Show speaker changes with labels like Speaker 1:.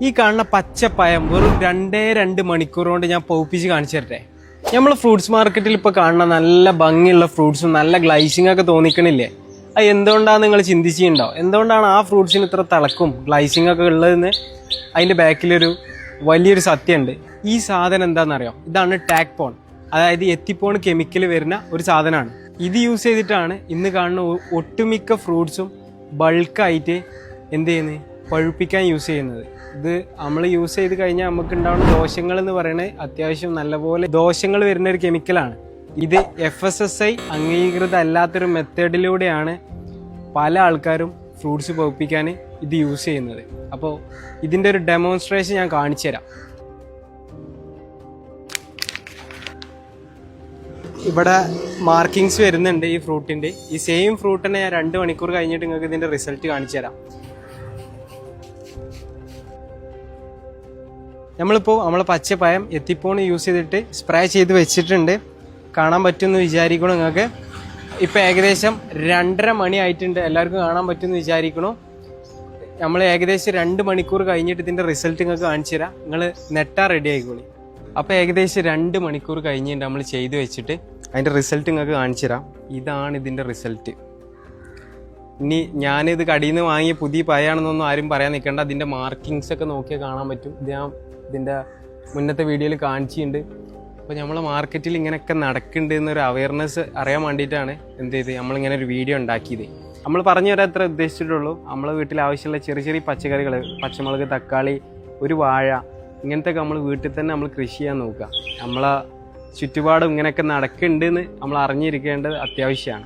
Speaker 1: ഈ കാണുന്ന പച്ചപ്പയം വെറും 2 മണിക്കൂർ കൊണ്ട് ഞാൻ പൗപ്പിച്ച് കാണിച്ചു തരട്ടെ. നമ്മൾ ഫ്രൂട്ട്സ് മാർക്കറ്റിൽ ഇപ്പോൾ കാണുന്ന നല്ല ഭംഗിയുള്ള ഫ്രൂട്ട്സും നല്ല ഗ്ലൈസിംഗ് ഒക്കെ തോന്നിക്കണില്ലേ? അത് എന്തുകൊണ്ടാണ് നിങ്ങൾ ചിന്തിച്ചിട്ടുണ്ടോ? എന്തുകൊണ്ടാണ് ആ ഫ്രൂട്ട്സിന് ഇത്ര തിളക്കും ഗ്ലൈസിംഗ് ഒക്കെ ഉള്ളതെന്ന് അതിൻ്റെ ബാക്കിലൊരു വലിയൊരു സത്യമുണ്ട്. ഈ സാധനം എന്താണെന്നറിയോ? ഇതാണ് ടാക്പോൺ, അതായത് എത്തിപ്പോൺ കെമിക്കൽ വരുന്ന ഒരു സാധനമാണ്. ഇത് യൂസ് ചെയ്തിട്ടാണ് ഇന്ന് കാണുന്ന ഒട്ടുമിക്ക ഫ്രൂട്ട്സും ബൾക്കായിട്ട് എന്ത് ചെയ്യുന്നത്, പഴുപ്പിക്കാൻ യൂസ് ചെയ്യുന്നത്. ഇത് നമ്മൾ യൂസ് ചെയ്ത് കഴിഞ്ഞാൽ നമുക്ക് ഉണ്ടാവുന്ന ദോഷങ്ങൾ എന്ന് പറയുന്നത് അത്യാവശ്യം നല്ലപോലെ ദോഷങ്ങൾ വരുന്ന ഒരു കെമിക്കലാണ്. ഇത് FSSAI അംഗീകൃത അല്ലാത്തൊരു മെത്തേഡിലൂടെയാണ് പല ആൾക്കാരും ഫ്രൂട്ട്സ് പഴുപ്പിക്കാൻ ഇത് യൂസ് ചെയ്യുന്നത്. അപ്പോൾ ഇതിൻ്റെ ഒരു ഡെമോൺസ്ട്രേഷൻ ഞാൻ കാണിച്ചു തരാം. ഇവിടെ മാർക്കിങ്സ് വരുന്നുണ്ട് ഈ ഫ്രൂട്ടിൻ്റെ. ഈ സെയിം ഫ്രൂട്ടിനെ ഞാൻ 2 മണിക്കൂർ കഴിഞ്ഞിട്ട് നിങ്ങൾക്ക് ഇതിൻ്റെ റിസൾട്ട് കാണിച്ചു തരാം. നമ്മളിപ്പോൾ നമ്മളെ പച്ചപ്പയം എത്തിപ്പോൺ യൂസ് ചെയ്തിട്ട് സ്പ്രേ ചെയ്ത് വെച്ചിട്ടുണ്ട്. കാണാൻ പറ്റുമെന്ന് വിചാരിക്കണം നിങ്ങൾക്ക്. ഇപ്പോൾ ഏകദേശം 2:30 മണി ആയിട്ടുണ്ട്. എല്ലാവർക്കും കാണാൻ പറ്റുമെന്ന് വിചാരിക്കണം. നമ്മൾ ഏകദേശം 2 മണിക്കൂർ കഴിഞ്ഞിട്ട് ഇതിൻ്റെ റിസൾട്ട് നിങ്ങൾക്ക് കാണിച്ചു തരാം. നിങ്ങൾ നെട്ടാ റെഡി ആയിക്കോളി. അപ്പോൾ ഏകദേശം 2 മണിക്കൂർ കഴിഞ്ഞിട്ട് നമ്മൾ ചെയ്ത് വെച്ചിട്ട് അതിൻ്റെ റിസൾട്ട് നിങ്ങൾക്ക് കാണിച്ചു തരാം. ഇതാണ് ഇതിൻ്റെ റിസൾട്ട്. ഇനി ഞാനിത് കടയിൽ നിന്ന് വാങ്ങിയ പുതിയ പയാണെന്നൊന്നും ആരും പറയാൻ നിൽക്കേണ്ട. അതിൻ്റെ മാർക്കിങ്സ് ഒക്കെ നോക്കിയാൽ കാണാൻ പറ്റും. ഇത് ഞാൻ ഇതിൻ്റെ മുന്നത്തെ വീഡിയോയിൽ കാണിച്ചിട്ടുണ്ട്. അപ്പോൾ നമ്മൾ മാർക്കറ്റിൽ ഇങ്ങനെയൊക്കെ നടക്കുന്നുണ്ട് എന്നൊരു അവയർനെസ് അറിയാൻ വേണ്ടിയിട്ടാണ് എന്ത് ചെയ്ത് നമ്മളിങ്ങനെ ഒരു വീഡിയോ ഉണ്ടാക്കിയത്. നമ്മൾ പറഞ്ഞു തരാൻ അത്ര ഉദ്ദേശിച്ചിട്ടുള്ളൂ. നമ്മളെ വീട്ടിൽ ആവശ്യമുള്ള ചെറിയ ചെറിയ പച്ചക്കറികൾ, പച്ചമുളക്, തക്കാളി, ഒരു വാഴ, ഇങ്ങനത്തെ ഒക്കെ നമ്മൾ വീട്ടിൽ തന്നെ നമ്മൾ കൃഷി ചെയ്യാൻ നോക്കുക. നമ്മളെ ചുറ്റുപാടും ഇങ്ങനെയൊക്കെ നടക്കുന്നുണ്ടെന്ന് നമ്മൾ അറിഞ്ഞിരിക്കേണ്ടത് അത്യാവശ്യമാണ്.